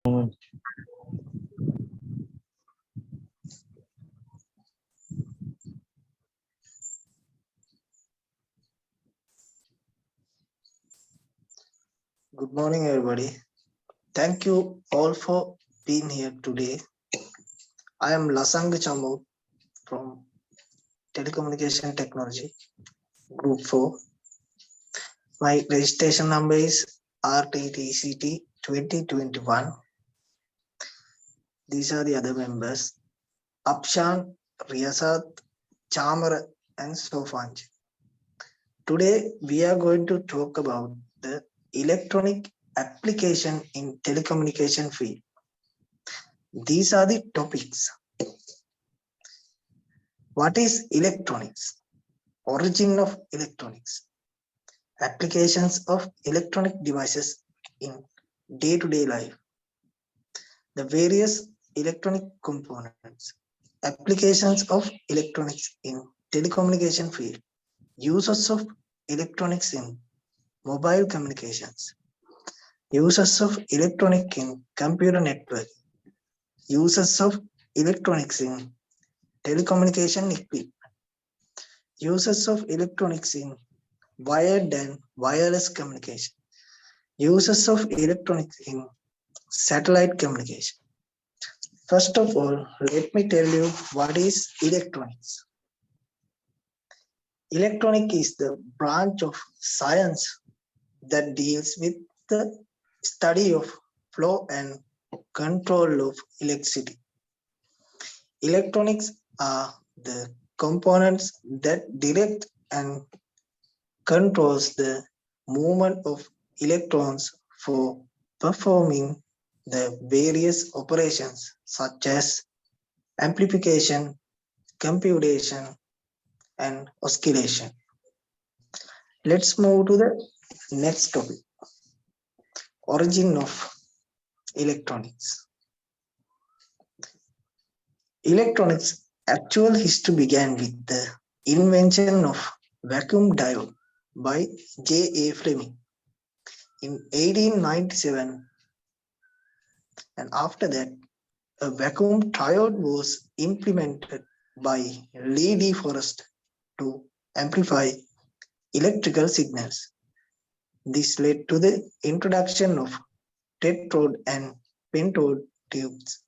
Good morning, everybody. Thank you all for being here today. I am Lasang Chamu from Telecommunication Technology, Group 4. My registration number is RTTCT 2021. These are the other members: Apshan, Riyasat, Chamar, and Sofanj. Today, we are going to talk about the electronic application in telecommunication field. These are the topics. What is electronics? Origin of electronics. Applications of electronic devices in day-to-day life. The various electronic components. Applications of electronics in telecommunication field. Uses of electronics in mobile communications. Uses of electronic in computer network. Uses of electronics in telecommunication equipment. Uses of electronics in wired and wireless communication. Uses of electronics in satellite communication. First of all, let me tell you what is electronics. Electronic is the branch of science that deals with the study of flow and control of electricity. Electronics are the components that direct and controls the movement of electrons for performing the various operations such as amplification, computation, and oscillation. Let's move to the next topic: origin of electronics. Electronics' actual history began with the invention of vacuum diode by J. A. Fleming in 1897, and after that, a vacuum triode was implemented by Lee D. Forrest to amplify electrical signals. This led to the introduction of tetrode and pentode tubes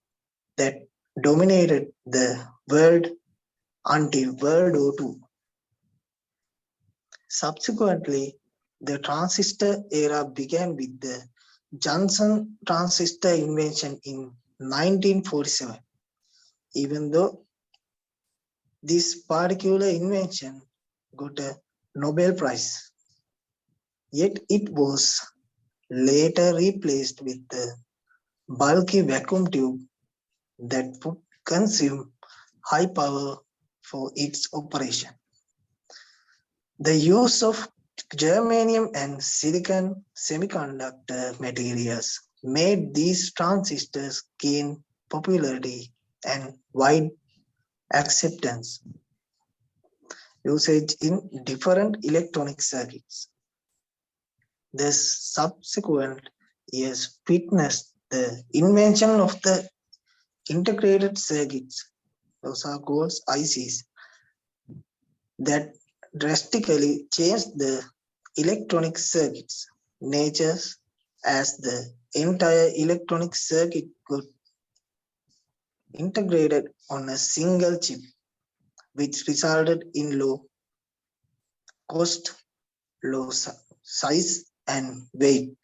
that dominated the world until World War II. Subsequently, the transistor era began with the Johnson transistor invention in 1947. Even though this particular invention got a Nobel Prize, yet it was later replaced with the bulky vacuum tube that would consume high power for its operation. The use of germanium and silicon semiconductor materials made these transistors gain popularity and wide acceptance. Usage in different electronic circuits. The subsequent years witnessed the invention of the integrated circuits, those are called ICs, that drastically changed the electronic circuits natures as the entire electronic circuit got integrated on a single chip, which resulted in low cost, low size, and weight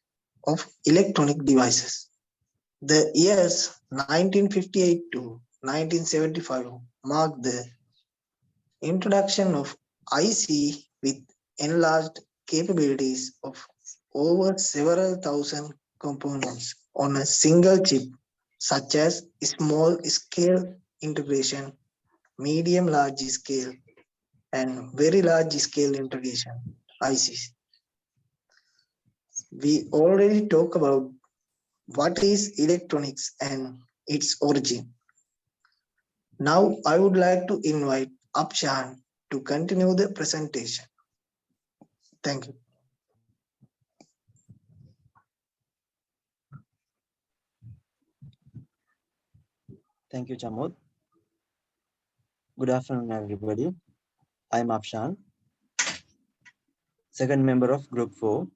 of electronic devices. The years 1958 to 1975 marked the introduction of IC with enlarged capabilities of over several thousand components on a single chip, such as small scale integration, medium large scale, and very large scale integration ICs. We already talked about what is electronics and its origin. Now I would like to invite Apshan to continue the presentation. Thank you. Thank you, Chamod. Good afternoon, everybody. I'm Afshan, second member of Group 4.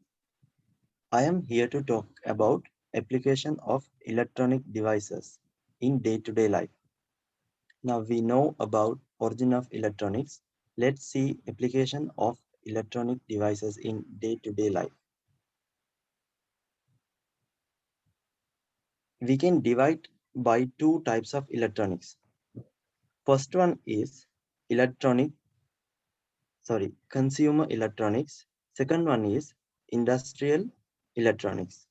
I am here to talk about application of electronic devices in day-to-day life. Now we know about origin of electronics. Let's see application of electronic devices in day-to-day life. We can divide by two types of electronics. First one is consumer electronics. Second one is industrial electronics.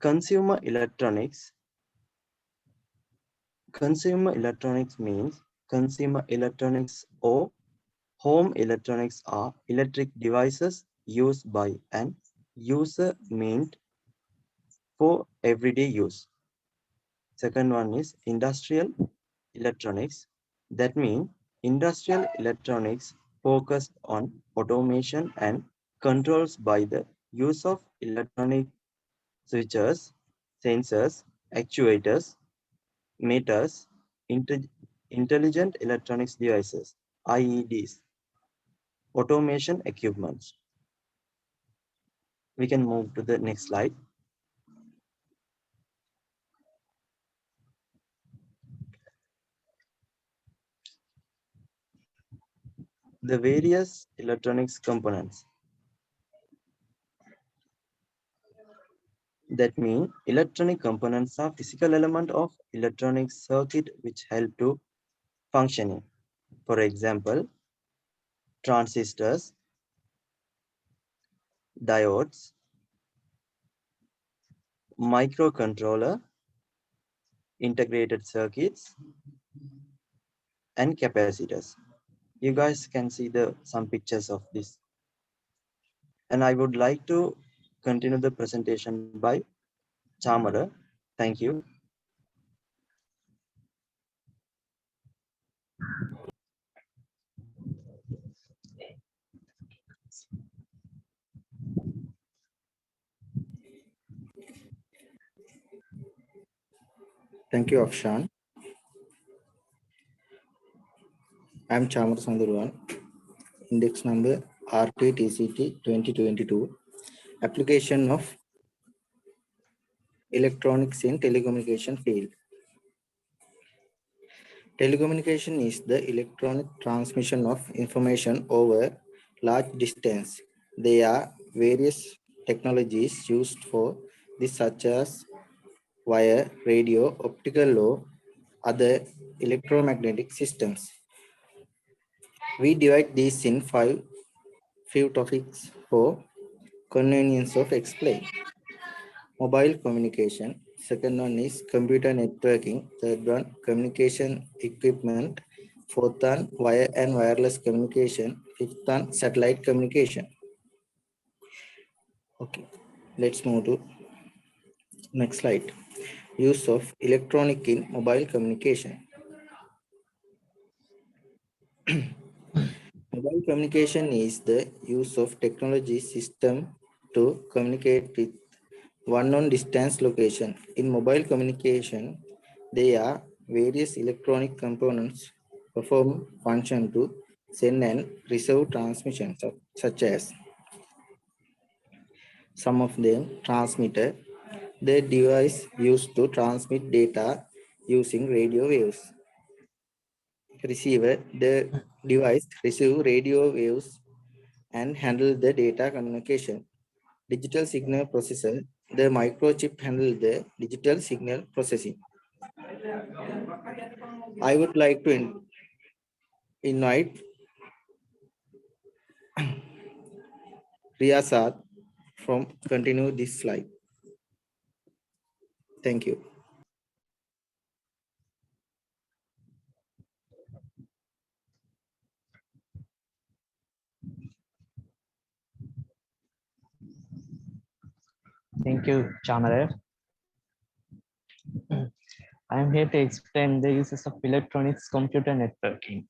Consumer electronics. Consumer electronics means consumer electronics or home electronics are electric devices used by an user meant for everyday use. Second one is industrial electronics. That means industrial electronics focused on automation and controls by the use of electronic switches, sensors, actuators, meters, intelligent electronics devices, IEDs, automation equipments. We can move to the next slide. The various electronics components. That means electronic components are physical element of electronic circuit which help to functioning. For example, transistors, diodes, microcontroller, integrated circuits, and capacitors. You guys can see some pictures of this. And I would like to continue the presentation by Chamara. Thank you. Thank you, Afshan. I'm Chamar Sandurwan. Index number RTTCT 2022. Application of electronics in telecommunication field. Telecommunication is the electronic transmission of information over large distance. There are various technologies used for this, such as wire, radio, optical, or other electromagnetic systems. We divide these in few topics for convenience of explain. Mobile communication. Second one is computer networking. Third one, communication equipment. Fourth one, wire and wireless communication. Fifth one, satellite communication. Okay, let's move to next slide. Use of electronic in mobile communication. Mobile communication is the use of technology system to communicate with one on distance location. In mobile communication, there are various electronic components perform function to send and receive transmissions, such as some of them transmitter, the device used to transmit data using radio waves. Receiver, the device receive radio waves and handle the data communication. Digital signal processor, the microchip handle the digital signal processing. I would like to invite Riyasat from continue this slide. Thank you. Thank you, Chamara. I am here to explain the uses of electronics computer networking.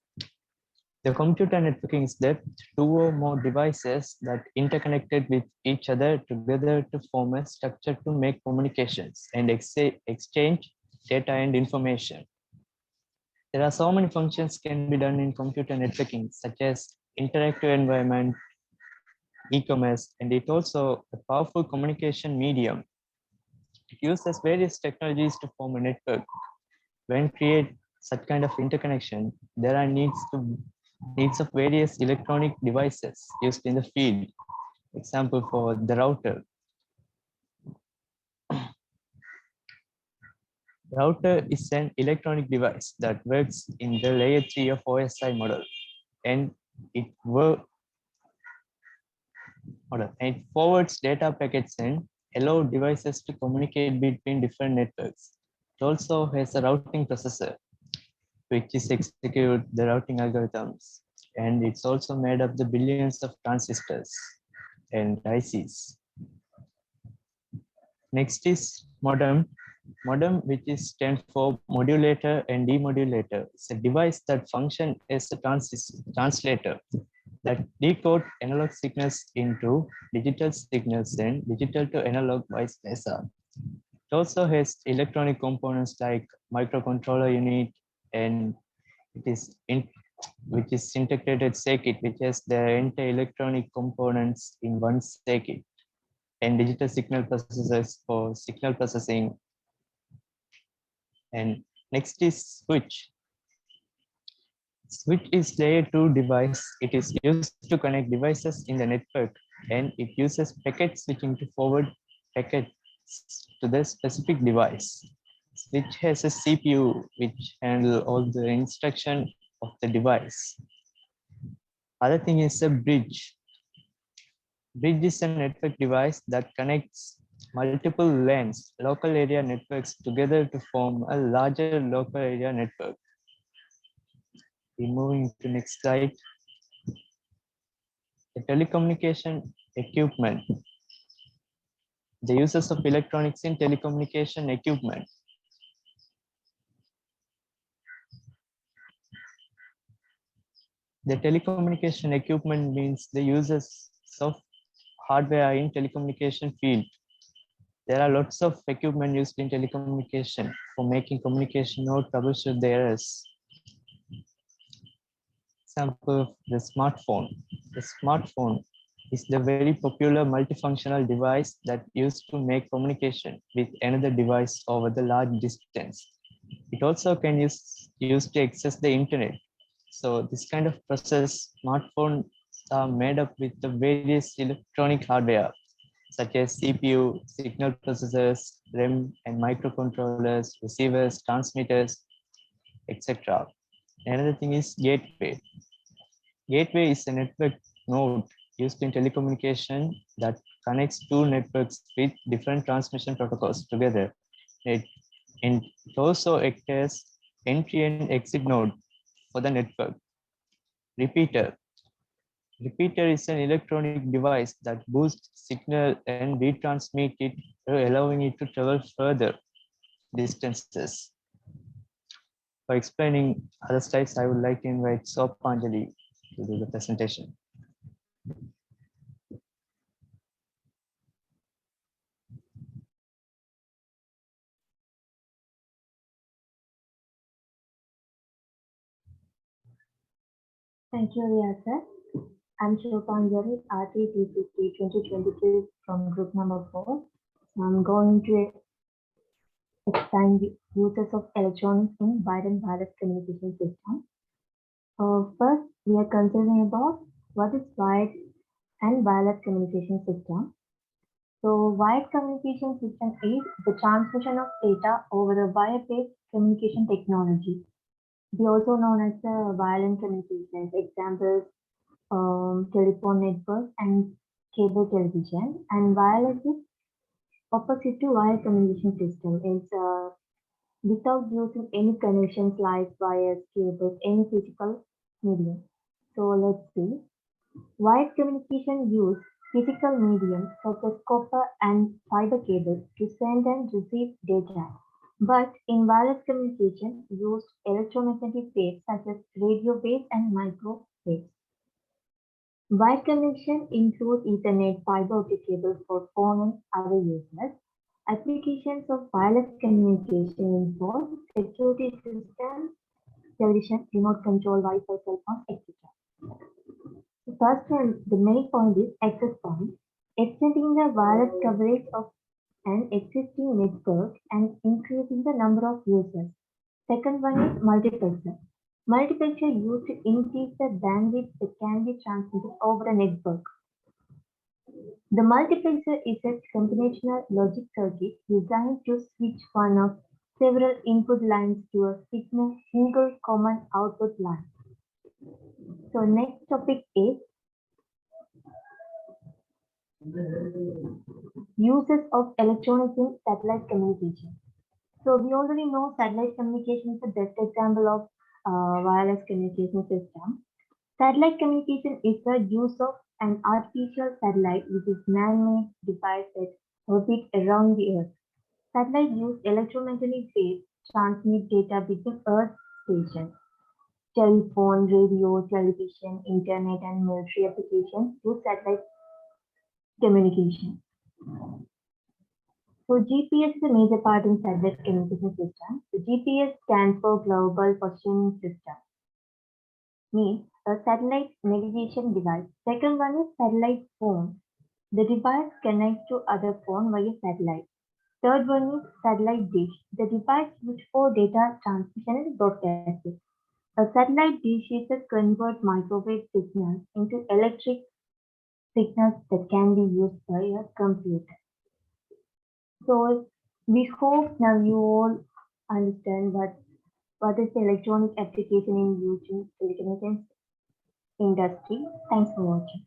The computer networking is that two or more devices that interconnected with each other together to form a structure to make communications and exchange data and information. There are so many functions can be done in computer networking, such as interactive environment, e-commerce, and it also a powerful communication medium. It uses various technologies to form a network. When create such kind of interconnection, there are needs of various electronic devices used in the field. Example for the router. Router is an electronic device that works in the layer 3 of OSI model, and it forwards data packets and allow devices to communicate between different networks. It also has a routing processor, which is execute the routing algorithms, and it's also made up the billions of transistors and ICs. Next is modem. Modem, which is stand for modulator and demodulator. It's a device that functions as a translator that decode analog signals into digital signals and digital to analog vice versa. It also has electronic components like microcontroller unit, and which is integrated circuit, which has the entire electronic components in one circuit, and digital signal processors for signal processing. And next is switch. Switch is layer 2 device. It is used to connect devices in the network, and it uses packet switching to forward packets to the specific device. Switch has a CPU which handle all the instruction of the device. Other thing is a bridge. Bridge is a network device that connects multiple LANs, local area networks, together to form a larger local area network. We're moving to next slide. The telecommunication equipment. The uses of electronics in telecommunication equipment. The telecommunication equipment means the uses of hardware in telecommunication field. There are lots of equipment used in telecommunication for making communication or troubleshoot the errors. Example, the smartphone. The smartphone is the very popular multifunctional device that used to make communication with another device over the large distance. It also can use to access the internet. So this kind of process, smartphones are made up with the various electronic hardware, such as CPU, signal processors, RAM and microcontrollers, receivers, transmitters, etc. Another thing is gateway. Gateway is a network node used in telecommunication that connects two networks with different transmission protocols together. And it also acts as entry and exit node for the network. Repeater. Repeater is an electronic device that boosts signal and retransmit it, allowing it to travel further distances. For explaining other slides, I would like to invite Sopanjali to do the presentation. Thank you, Riyasa. I'm Shopanjali, RT 2023 from group number 4. I'm going to explain the uses of electronics in wired and wireless communication system. First, we are considering about what is wired and wireless communication system. So, wired communication system is the transmission of data over a wire-based communication technology. They also known as the wireline communications. Examples telephone network and cable television, and wireless is opposite to wire communication system. It's without using any connections like wires, cables, any physical medium. So let's see. Wired communication use physical medium such as copper and fiber cables to send and receive data. But in wireless communication, used electromagnetic waves such as radio waves and microwaves. Wired connection include Ethernet, fiber optic cable for phone and other users. Applications of wireless communication involve security systems, television, remote control, Wi-Fi, cell phones, etc. The first one, the main point is access point, extending the wireless coverage of an existing network and increasing the number of users. Second one is multiplexer. Multiplexer used to increase the bandwidth that can be transmitted over a network. The multiplexer is a combinational logic circuit designed to switch one of several input lines to a single common output line. So next topic is uses of electronics in satellite communication. So we already know satellite communication is the best example of wireless communication system. Satellite communication is the use of an artificial satellite, which is man-made device that orbit around the Earth. Satellites use electromagnetic waves to transmit data between Earth stations. Telephone, radio, television, internet, and military applications use satellite communication. So GPS is a major part in satellite communication system. The GPS stands for Global Positioning System. Means a satellite navigation device. Second one is satellite phone. The device connects to other phone via satellite. Third one is satellite dish. The device used for data transmission and broadcasting. A satellite dish is a convert microwave signals into electric signals that can be used by a computer. So we hope now you all understand what is the electronic application in use in telecommunications industry. Thanks for watching.